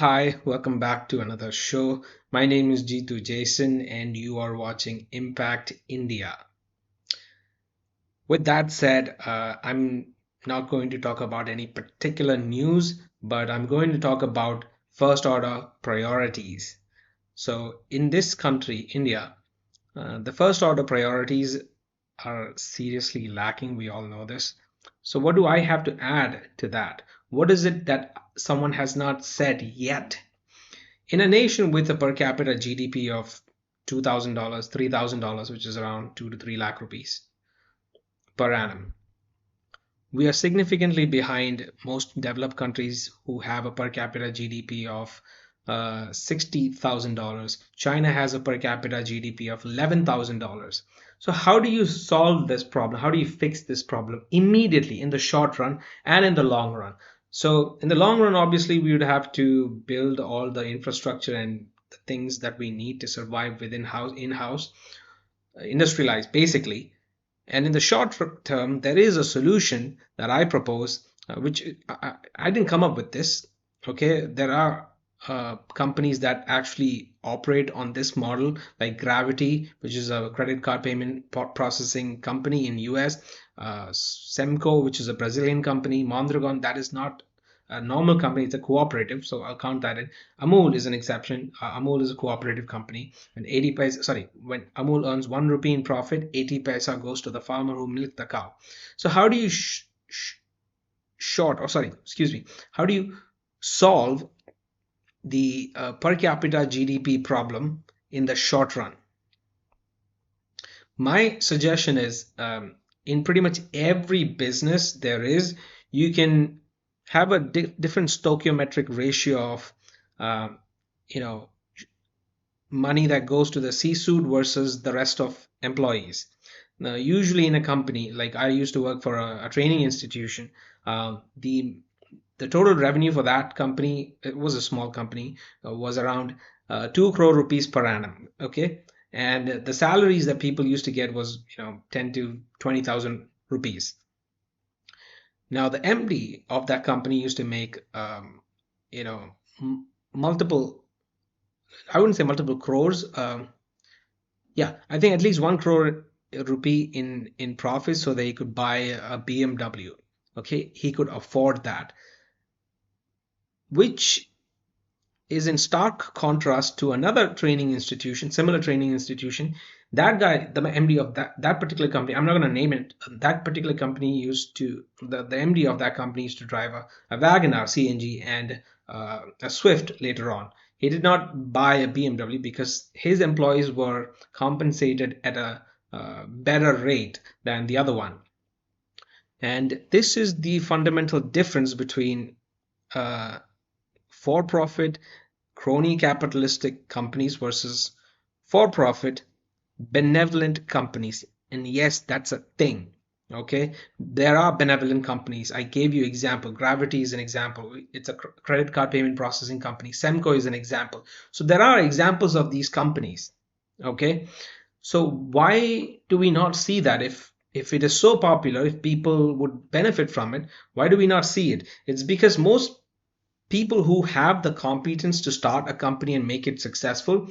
Hi, welcome back to another show. My name is Jitu Jason, and you are watching Impact India. With that said, I'm not going to talk about any particular news, but I'm going to talk about first order priorities. So, in this country, India, the first order priorities are seriously lacking. We all know this. So, what do I have to add to that? What is it that someone has not said yet? In a nation with a per capita GDP of $2,000, $3,000, which is around 2 to 3 lakh rupees per annum, we are significantly behind most developed countries who have a per capita GDP of $60,000. China has a per capita GDP of $11,000. So, how do you solve this problem? How do you fix this problem immediately in the short run and in the long run? So, in the long run, obviously, we would have to build all the infrastructure and the things that we need to survive within house, in house, industrialize basically. And in the short term, there is a solution that I propose, which I didn't come up with this. Okay, there are companies that actually operate on this model, like Gravity, which is a credit card payment processing company in US, Semco, which is a Brazilian company, Mondragon, that is not a normal company, it's a cooperative, so I'll count that in. Amul is an exception. Amul is a cooperative company. When 80 paisa, sorry, when Amul earns 1 rupee in profit, 80 paisa goes to the farmer who milked the cow. So how do you short, or sorry, excuse me, how do you solve the per capita GDP problem in the short run? My suggestion is, in pretty much every business there is, you can have a different stoichiometric ratio of uh, you know money that goes to the C-suite versus the rest of employees. Now, usually in a company, like I used to work for a training institution, the total revenue for that company, it was a small company, was around 2 crore rupees per annum. Okay, and the salaries that people used to get was 10 to 20,000 rupees. Now the MD of that company used to make you know multiple, I wouldn't say multiple crores. Yeah, I think at least 1 crore rupee in profit, so that he could buy a BMW. Okay, he could afford that, which is in stark contrast to another training institution, similar training institution. That guy, the MD of that particular company, I'm not going to name it. That particular company used to, the MD of that company used to drive a Wagoner CNG and a Swift later on. He did not buy a BMW because his employees were compensated at a better rate than the other one. And this is the fundamental difference between uh, for profit crony capitalistic companies versus for profit benevolent companies. And yes, that's a thing. Okay, there are benevolent companies. I gave you example. Gravity is an example. It's a credit card payment processing company. Semco is an example. So there are examples of these companies. Okay, so why do we not see that? If it is so popular, if people would benefit from it, why do we not see it? It's because most people who have the competence to start a company and make it successful,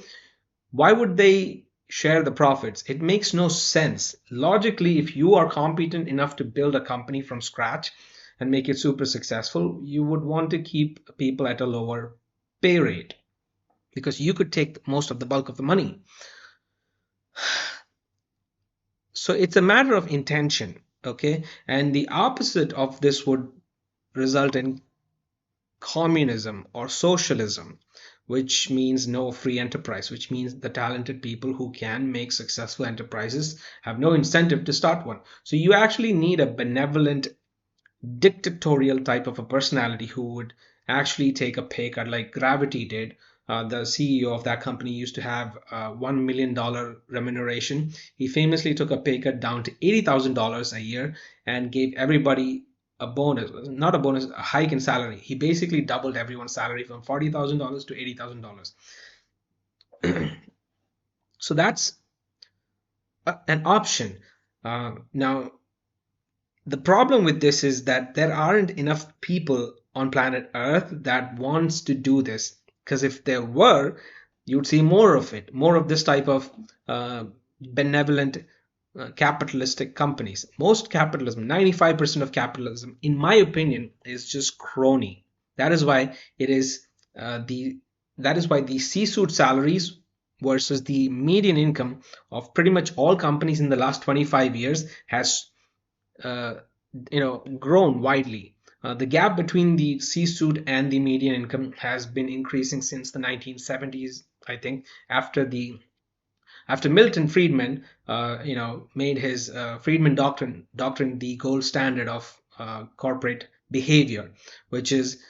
why would they share the profits? It makes no sense. Logically, if you are competent enough to build a company from scratch and make it super successful, you would want to keep people at a lower pay rate because you could take most of the bulk of the money. So it's a matter of intention, okay? And the opposite of this would result in communism or socialism, which means no free enterprise, which means the talented people who can make successful enterprises have no incentive to start one. So you actually need a benevolent, dictatorial type of a personality who would actually take a pay cut like Gravity did. The CEO of that company used to have $1 million remuneration. He famously took a pay cut down to $80,000 a year and gave everybody a bonus, not a bonus, a hike in salary. He basically doubled everyone's salary from $40,000 to $80,000. So that's an option. Now, the problem with this is that there aren't enough people on planet Earth that wants to do this. Because if there were, you'd see more of it, more of this type of benevolent capitalistic companies. Most capitalism, 95% of capitalism, in my opinion, is just crony. That is why it is the that is why the C-suite salaries versus the median income of pretty much all companies in the last 25 years has uh, grown widely. The gap between the C-suite and the median income has been increasing since the 1970s, I think, after Milton Friedman, made his Friedman doctrine the gold standard of corporate behavior, which is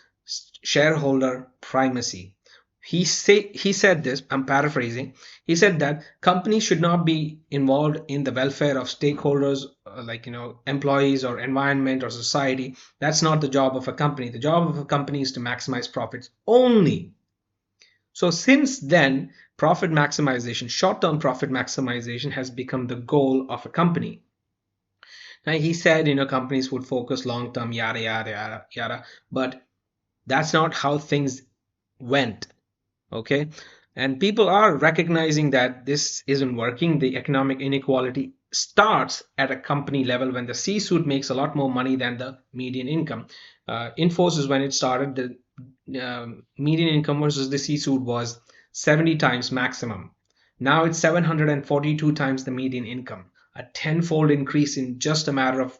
shareholder primacy. He said this. I'm paraphrasing. He said that companies should not be involved in the welfare of stakeholders, like employees or environment or society. That's not the job of a company. The job of a company is to maximize profits only. So since then, profit maximization, short-term profit maximization has become the goal of a company. Now he said, companies would focus long-term, yada, yada, yada, yada, but that's not how things went. Okay. And people are recognizing that this isn't working. The economic inequality starts at a company level when the C-suite makes a lot more money than the median income. Infosys, when it started, the median income versus the C-suite was 70 times maximum. Now it's 742 times the median income, a tenfold increase in just a matter of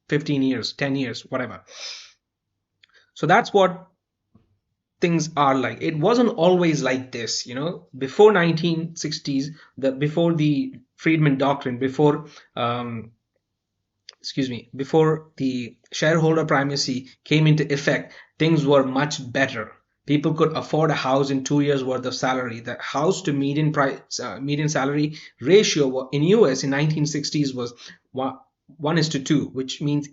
15 years, 10 years, whatever. So that's what things are like. It wasn't always like this, before 1960s, before the Friedman doctrine, before before the shareholder primacy came into effect, things were much better. People could afford a house in 2 years worth of salary. The house to median price, median salary ratio in US in 1960s was 1:2, which means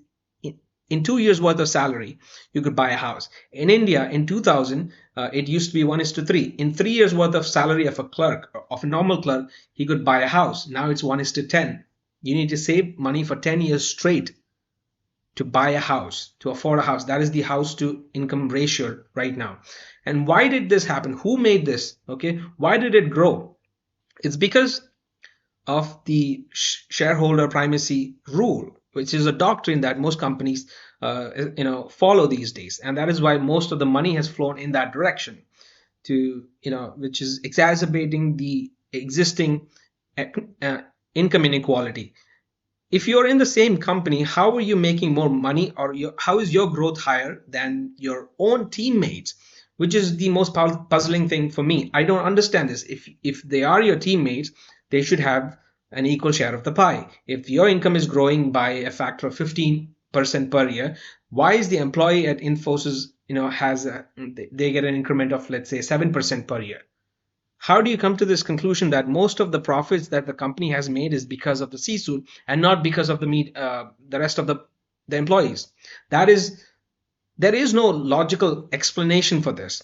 in 2 years worth of salary you could buy a house. In India in 2000, it used to be 1:3. In 3 years worth of salary of a clerk, of a normal clerk, he could buy a house. Now it's 1:10. You need to save money for 10 years straight to buy a house, to afford a house. That is the house to income ratio right now. And why did this happen? Who made this? Okay, why did it grow? It's because of the shareholder primacy rule, which is a doctrine that most companies follow these days, and that is why most of the money has flown in that direction, to which is exacerbating the existing income inequality. If you're in the same company, how are you making more money, or how is your growth higher than your own teammates? Which is the most puzzling thing for me. I don't understand this. If they are your teammates, they should have an equal share of the pie. If your income is growing by a factor of 15% per year, why is the employee at Infosys, they get an increment of, let's say, 7% per year? How do you come to this conclusion that most of the profits that the company has made is because of the C-suite and not because of the rest of the employees? There is no logical explanation for this,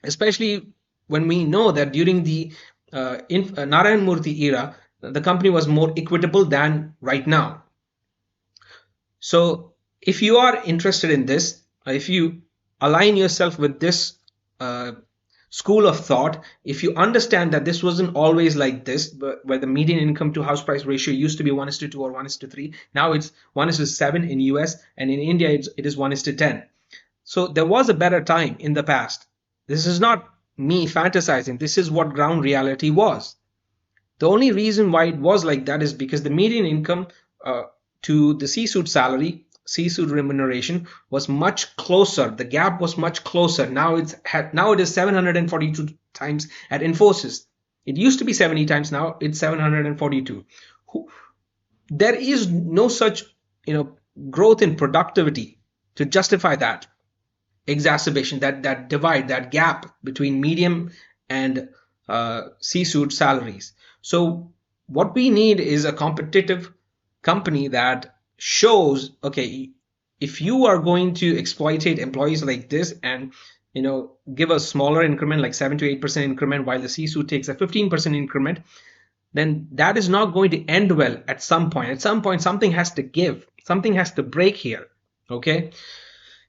especially when we know that during the Narayan Murthy era, the company was more equitable than right now. So if you are interested in this, if you align yourself with this school of thought, if you understand that this wasn't always like this, but where the median income to house price ratio used to be 1:2 or 1:3, now it's 1:7 in US, and in India it is 1:10. So there was a better time in the past. This is not me fantasizing. This is what ground reality was. The only reason why it was like that is because the median income to the C-suite salary, C-suite remuneration was much closer. The gap was much closer. Now it is 742 times at Infosys. It used to be 70 times. Now it's 742. There is no such growth in productivity to justify that exacerbation, that divide, that gap between medium and C-suite salaries. So what we need is a competitive company that shows, okay, if you are going to exploitate employees like this and give a smaller increment, like 7 to 8% increment, while the C-suite takes a 15% increment, then that is not going to end well at some point. At some point, something has to give, something has to break here. Okay.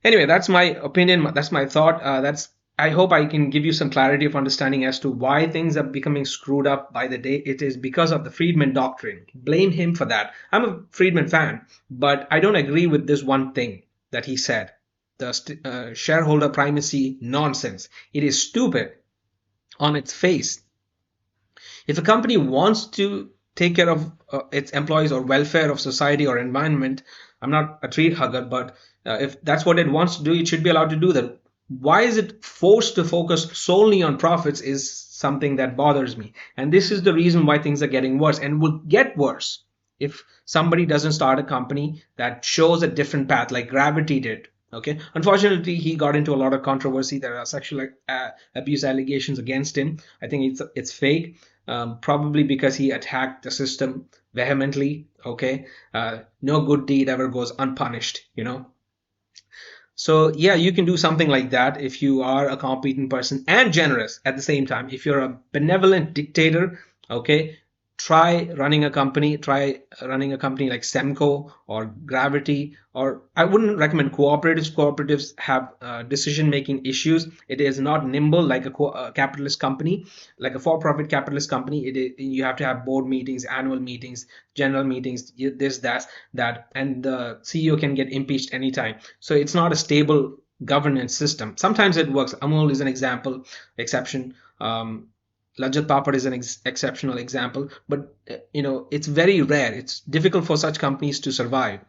Anyway, that's my opinion. That's my thought. That's I hope I can give you some clarity of understanding as to why things are becoming screwed up by the day. It is because of the Friedman doctrine. Blame him for that. I'm a Friedman fan, but I don't agree with this one thing that he said. The shareholder primacy nonsense. It is stupid on its face. If a company wants to take care of its employees or welfare of society or environment, I'm not a tree hugger, but if that's what it wants to do, it should be allowed to do that. Why is it forced to focus solely on profits is something that bothers me. And this is the reason why things are getting worse and will get worse if somebody doesn't start a company that shows a different path like Gravity did. Okay, unfortunately he got into a lot of controversy. There are sexual abuse allegations against him. I think it's fake, probably because he attacked the system vehemently. Okay, no good deed ever goes unpunished, you know. So yeah, you can do something like that if you are a competent person and generous at the same time. If you're a benevolent dictator, okay, try running a company like Semco or Gravity, or I wouldn't recommend cooperatives. Cooperatives have decision making issues. It is not nimble like a capitalist company, like a for-profit capitalist company. You have to have board meetings, annual meetings, general meetings, this, that, and the CEO can get impeached anytime. So it's not a stable governance system. Sometimes it works. Amul is an exception. Lajat Papad is an exceptional example, but it's very rare. It's difficult for such companies to survive.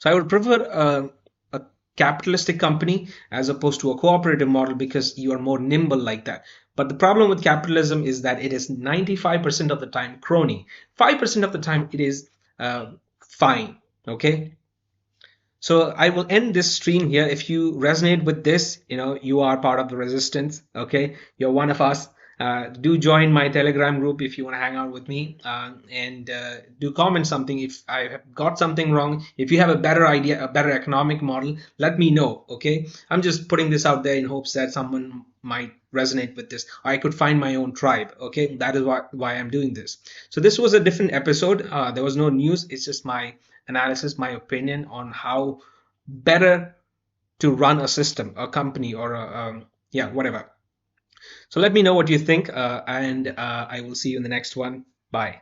So I would prefer a capitalistic company as opposed to a cooperative model because you are more nimble like that. But the problem with capitalism is that it is 95% of the time crony. 5% of the time it is fine. Okay. So I will end this stream here. If you resonate with this, you are part of the resistance. Okay, you're one of us. Do join my Telegram group if you want to hang out with me, and do comment something if I have got something wrong. If you have a better idea, a better economic model, let me know. Okay, I'm just putting this out there in hopes that someone might resonate with this. I could find my own tribe. Okay, that is why I'm doing this. So this was a different episode. There was no news. It's just my analysis, my opinion on how better to run a system, a company, or yeah, whatever. So let me know what you think, and I will see you in the next one. Bye.